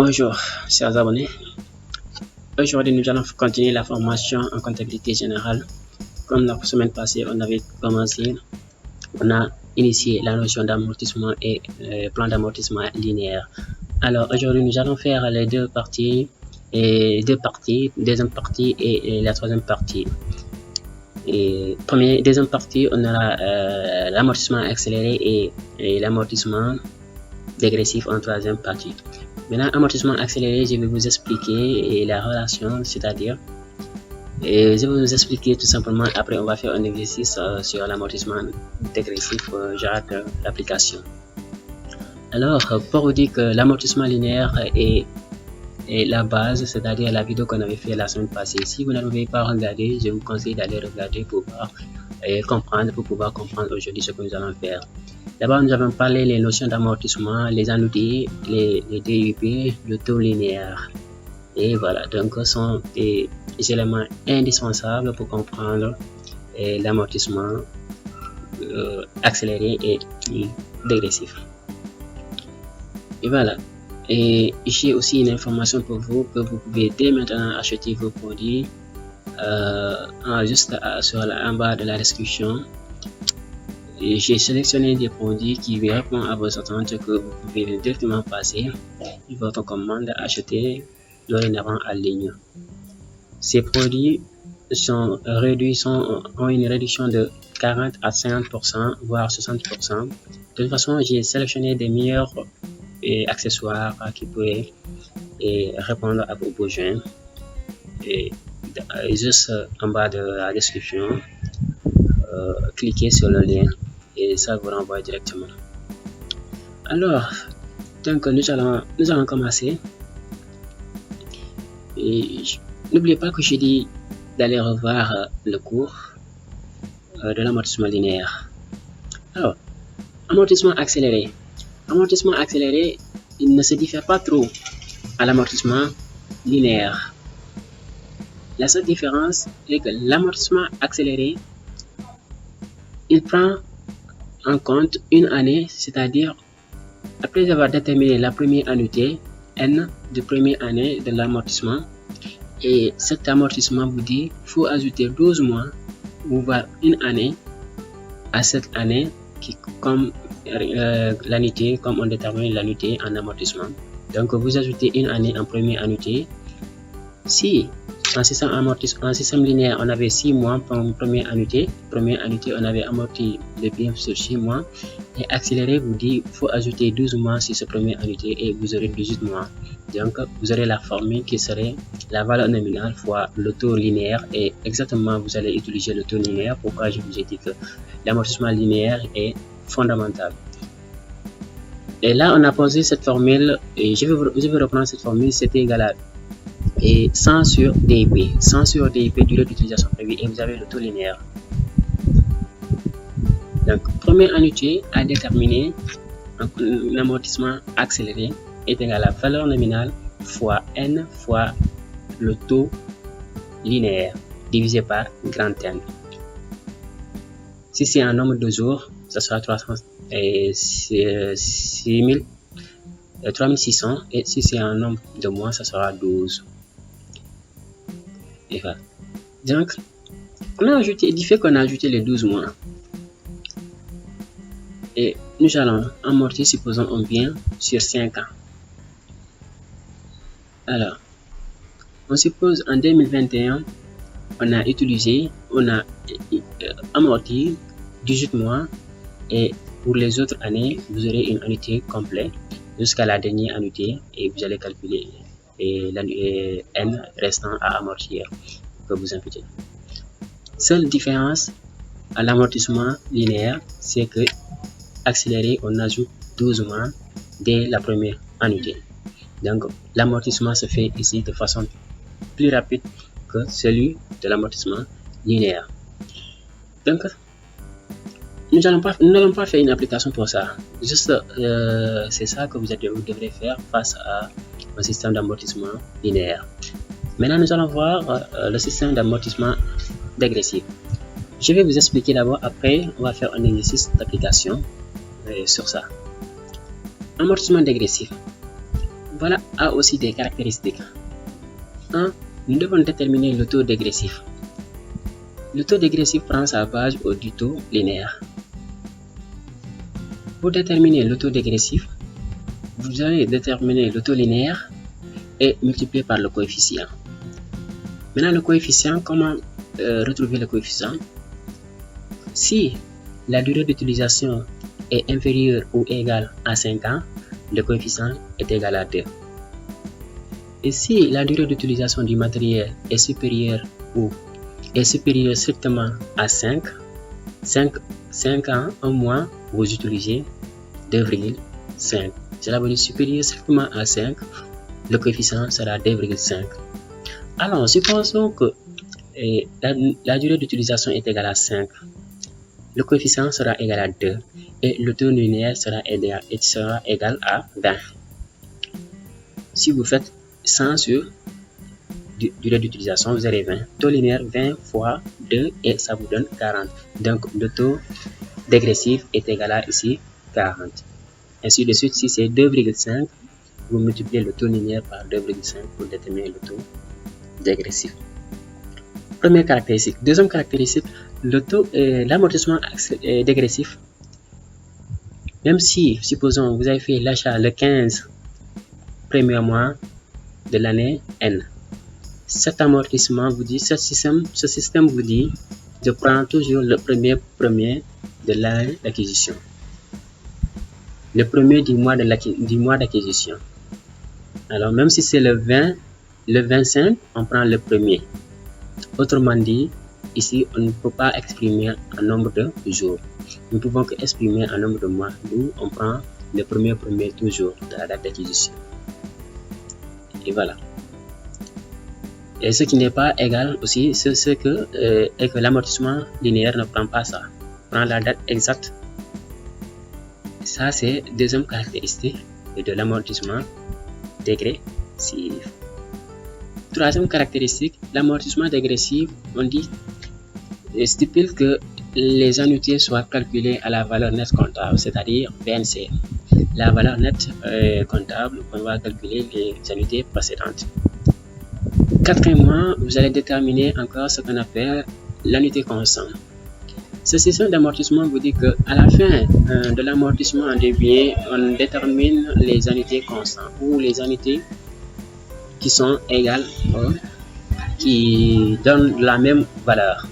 Bonjour, chers abonnés. Aujourd'hui, nous allons continuer la formation en comptabilité générale. Comme la semaine passée, on avait commencé, on a initié la notion d'amortissement et plan d'amortissement linéaire. Alors, aujourd'hui, nous allons faire les deux parties, deuxième partie et la troisième partie. Deuxième partie, on a l'amortissement accéléré et l'amortissement dégressif en troisième partie. Maintenant, amortissement accéléré, je vais vous expliquer la relation, c'est-à-dire, je vais vous expliquer tout simplement. Après, on va faire un exercice sur l'amortissement dégressif, j'arrête l'application. Alors, pour vous dire que l'amortissement linéaire est la base, c'est-à-dire la vidéo qu'on avait fait la semaine passée. Si vous n'avez pas regardé, je vous conseille d'aller regarder pour pouvoir comprendre aujourd'hui ce que nous allons faire. D'abord, nous avons parlé des notions d'amortissement, les annuités, les DUP, le taux linéaire. Et voilà, donc ce sont des éléments indispensables pour comprendre l'amortissement accéléré et dégressif. Et voilà. Et j'ai aussi une information pour vous que vous pouvez dès maintenant acheter vos produits juste en bas de la description. J'ai sélectionné des produits qui répondent à vos attentes que vous pouvez directement passer votre commande acheter dorénavant en ligne. Ces produits ont une réduction de 40 à 50%, voire 60%. De toute façon, j'ai sélectionné des meilleurs accessoires qui pourraient répondre à vos besoins. Et juste en bas de la description, cliquez sur le lien et ça vous renvoie directement. Alors, donc nous allons commencer. Et n'oubliez pas que j'ai dit d'aller revoir le cours de l'amortissement linéaire. Alors, amortissement accéléré. Amortissement accéléré, il ne se diffère pas trop à l'amortissement linéaire. La seule différence est que l'amortissement accéléré, il prend en compte une année, c'est-à-dire après avoir déterminé la première annuité, N de première année de l'amortissement, et cet amortissement vous dit qu'il faut ajouter 12 mois ou voire une année à cette année qui comme l'annuité, comme on détermine l'annuité en amortissement. Donc vous ajoutez une année en première annuité. Si en système linéaire, on avait 6 mois pour une première annuité. On avait amorti le bien sur 6 mois. Et accéléré vous dit qu'il faut ajouter 12 mois sur cette première annuité et vous aurez 18 mois. Donc, vous aurez la formule qui serait la valeur nominale fois le taux linéaire. Et exactement, vous allez utiliser le taux linéaire. Pourquoi je vous ai dit que l'amortissement linéaire est fondamental. Et là, on a posé cette formule. Et je vais reprendre cette formule. C'est égal à 100 sur DIP. 100 sur DIP, durée d'utilisation prévue, et vous avez le taux linéaire. Donc, première annuité à déterminer un amortissement accéléré est égal à la valeur nominale fois N fois le taux linéaire divisé par grand N. Si c'est un nombre de jours, ça sera 3600, et si c'est un nombre de mois, ça sera 12. Et voilà. Donc, on a ajouté, du fait qu'on a ajouté les 12 mois, et nous allons amortir, supposons, un bien sur 5 ans. Alors, on suppose en 2021, on a amorti 18 mois, et pour les autres années, vous aurez une annuité complète jusqu'à la dernière annuité, et vous allez calculer N restant à amortir que vous imputez. Seule différence à l'amortissement linéaire, c'est que accéléré, on ajoute 12 mois dès la première annuité. Donc, l'amortissement se fait ici de façon plus rapide que celui de l'amortissement linéaire. Donc, nous n'allons pas faire une application pour ça. Juste, c'est ça que vous devrez faire face à un système d'amortissement linéaire. Maintenant, nous allons voir le système d'amortissement dégressif. Je vais vous expliquer d'abord, après, on va faire un exercice d'application sur ça. Amortissement dégressif. voilà, a aussi des caractéristiques. 1. Nous devons déterminer le taux dégressif. Le taux dégressif prend sa base du taux linéaire. Pour déterminer le taux dégressif, vous allez déterminer le taux linéaire et multiplier par le coefficient. Maintenant, le coefficient, comment retrouver le coefficient? Si la durée d'utilisation est inférieure ou égale à 5 ans, le coefficient est égal à 2. Et si la durée d'utilisation du matériel est supérieure strictement à 5 ans au moins, vous utilisez 2,5. Cela veut dire supérieur strictement à 5, le coefficient sera 2,5. Alors, supposons que la durée d'utilisation est égale à 5. Le coefficient sera égal à 2 et le taux linéaire sera égal à 20. Si vous faites 100 sur durée d'utilisation, vous avez 20. Taux linéaire 20 fois 2 et ça vous donne 40. Donc, le taux dégressif est égal à ici 40. Ainsi de suite, si c'est 2,5, vous multipliez le taux linéaire par 2,5 pour déterminer le taux dégressif. Première caractéristique. Deuxième caractéristique, l'amortissement dégressif. Même si, supposons, vous avez fait l'achat le 15 premier mois de l'année N, cet amortissement vous dit, ce système vous dit de prendre toujours le premier de l'année d'acquisition. Le premier du mois d'acquisition. Alors, même si c'est le 25, on prend le premier. Autrement dit, ici, on ne peut pas exprimer un nombre de jours. Nous ne pouvons qu'exprimer un nombre de mois. Nous, on prend le premier toujours de la date d'acquisition. Et voilà. Et ce qui n'est pas égal aussi, c'est que l'amortissement linéaire ne prend pas ça. Prend la date exacte. Ça, c'est deuxième caractéristique de l'amortissement dégressif. Troisième caractéristique, l'amortissement dégressif, on dit, stipule que les annuités soient calculées à la valeur nette comptable, c'est-à-dire VNC. La valeur nette comptable, on va calculer les annuités précédentes. Quatrièmement, vous allez déterminer encore ce qu'on appelle l'annuité constante. Ce système d'amortissement vous dit qu'à la fin de l'amortissement des biens, on détermine les annuités constantes ou les annuités qui sont égales, qui donnent la même valeur.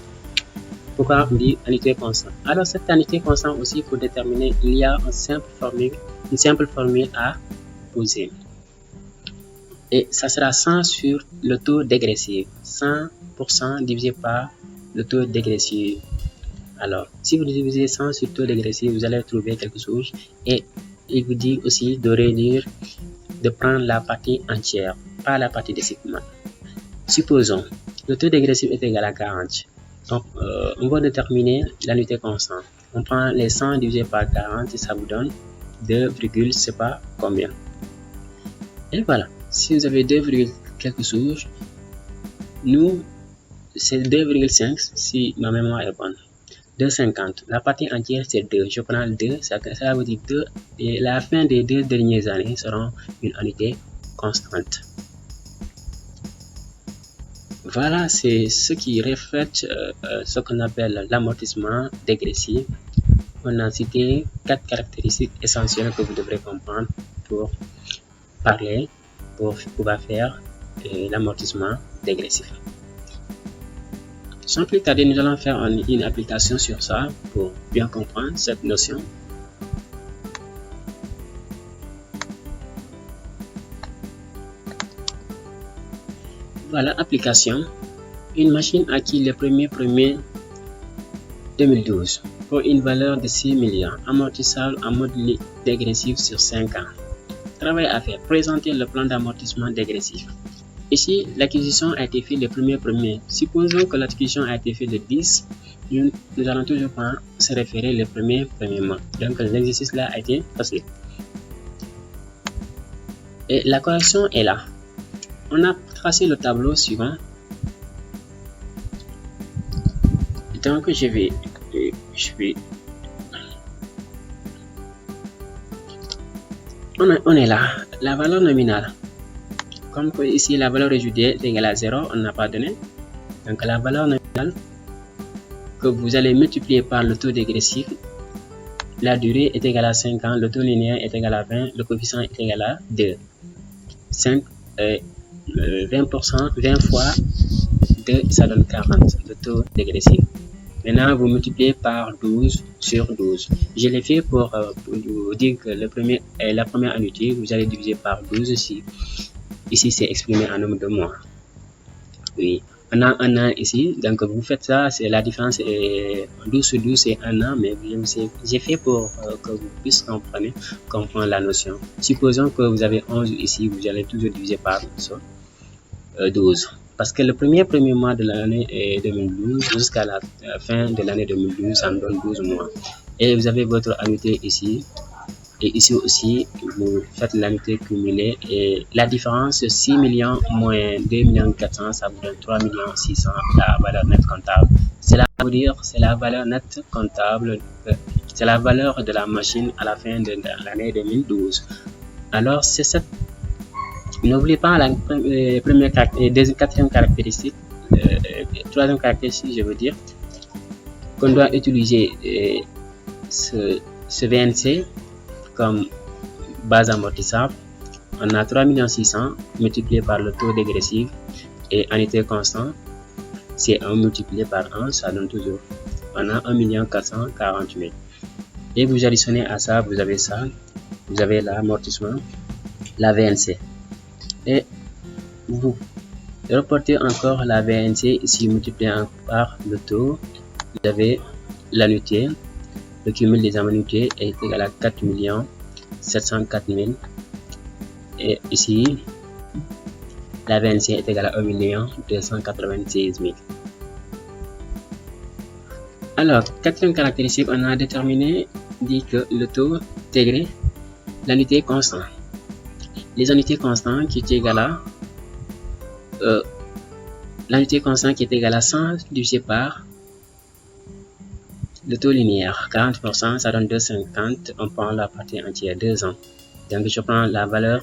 Pourquoi on dit annuité constante? Alors, cette annuité constante aussi, pour déterminer, il y a une simple formule à poser. Et ça sera 100 sur le taux dégressif. 100% divisé par le taux dégressif. Alors, si vous divisez 100 sur le taux dégressif, vous allez trouver quelque chose. Et il vous dit aussi de réduire, de prendre la partie entière, pas la partie décimale. Supposons, le taux dégressif est égal à 40. Donc, on va déterminer l'unité constante. On prend les 100 divisé par 40 et ça vous donne 2, je sais pas combien. Et voilà. Si vous avez 2, quelque chose, nous, c'est 2,5 si ma mémoire est bonne. 2,50. La partie entière, c'est 2. Je prends le 2, ça veut dire 2. Et la fin des 2 dernières années seront une unité constante. Voilà, c'est ce qui reflète ce qu'on appelle l'amortissement dégressif. On a cité 4 caractéristiques essentielles que vous devrez comprendre pour parler, pour pouvoir faire l'amortissement dégressif. Sans plus tarder, nous allons faire une application sur ça pour bien comprendre cette notion. Voilà, application. Une machine acquise le 1er 2012 pour une valeur de 6 millions, amortissable en mode dégressif sur 5 ans. Travail à faire. Présenter le plan d'amortissement dégressif. Ici, l'acquisition a été faite le 1er. Supposons que l'acquisition a été faite le 10. Nous allons toujours se référer le 1er mois. Donc, l'exercice là a été facile. Et la correction est là. On a tracé le tableau suivant. Donc, je vais on est là. la valeur nominale. Comme ici, la valeur résiduelle est égale à 0, on n'a pas donné. Donc, la valeur nominale que vous allez multiplier par le taux dégressif, la durée est égale à 5 ans, le taux linéaire est égal à 20, le coefficient est égal à 2. 20%, 20 fois 2, ça donne 40, le taux dégressif. Maintenant, vous multipliez par 12 sur 12. Je l'ai fait pour vous dire que la première annuité, vous allez diviser par 12 ici. Ici, c'est exprimé en nombre de mois. Oui, on a un an ici. Donc, vous faites ça, c'est la différence est 12 sur 12, c'est un an. Mais j'ai fait pour que vous puissiez comprendre la notion. Supposons que vous avez 11 ici, vous allez toujours diviser par 12. Parce que le premier mois de l'année 2012 jusqu'à la fin de l'année 2012, ça me donne 12 mois. Et vous avez votre annuité ici. Et ici aussi, vous faites l'annuité cumulée. Et la différence, 6 millions moins 2 millions 400, ça vous donne 3 millions 600, la valeur nette comptable. Cela veut dire, c'est la valeur nette comptable, c'est la valeur de la machine à la fin de l'année 2012. Alors, c'est cette. N'oubliez pas la quatrième caractéristique, troisième caractéristique, je veux dire, qu'on doit utiliser ce VNC comme base amortissable. On a 3 600 multiplié par le taux dégressif et annuité constant, c'est 1 multiplié par 1, ça donne toujours. On a 1 440 000. Et vous additionnez à ça, vous avez ça, vous avez l'amortissement, la VNC. Et vous reportez encore la VNC ici multiplié par le taux, vous avez l'annuité, le cumul des annuités est égal à 4 704 000 et ici la VNC est égale à 1 296 000. Alors, quatrième caractéristique, on a déterminé, dit que le taux intégré, l'annuité constante. Les annuités constantes qui est égale à l'annuité constante qui est égale à 100 divisé par le taux linéaire. 40%, ça donne 2,50. On prend la partie entière, 2 ans. Donc, je prends la valeur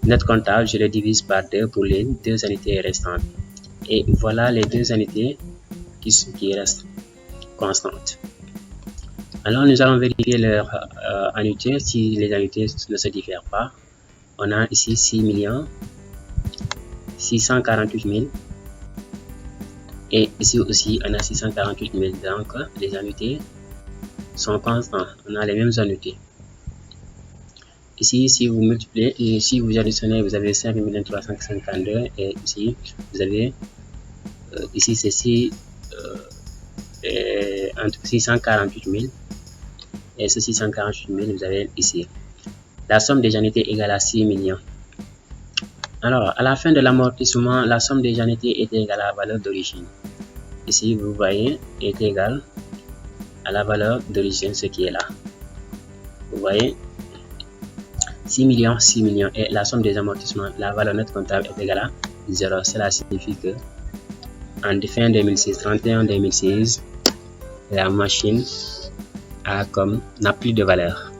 nette comptable, je le divise par 2 pour les 2 annuités restantes. Et voilà les 2 annuités qui restent constantes. Alors, nous allons vérifier leur annuité. Si les annuités ne se diffèrent pas, on a ici 6 648 000. Et ici aussi, on a 648 000. Donc, les annuités sont constantes. On a les mêmes annuités. Ici, si vous multipliez, et si vous additionnez, vous avez 5 352. Et ici, vous avez, ici, c'est entre 648 000. Et ce 648 000, vous avez ici. La somme des annuités égale à 6 millions. Alors, à la fin de l'amortissement, la somme des annuités est égale à la valeur d'origine. Ici, vous voyez, est égale à la valeur d'origine, ce qui est là. Vous voyez, 6 millions, 6 millions. Et la somme des amortissements, la valeur nette comptable est égale à 0. Cela signifie que en fin 2006, 31 2006, la machine n'a plus de valeur.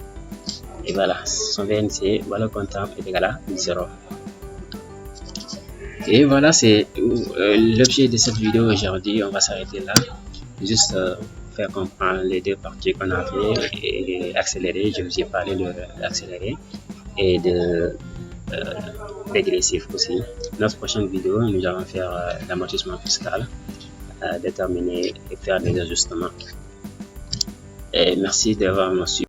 Et voilà, son VNC, valeur comptable est égale à 0. Et voilà, c'est l'objet de cette vidéo aujourd'hui. On va s'arrêter là. Juste faire comprendre les deux parties qu'on a fait et accélérer. Je vous ai parlé de l'accéléré et de dégressif aussi. Notre prochaine vidéo, nous allons faire l'amortissement fiscal, déterminer et faire des ajustements. Et merci d'avoir suivi.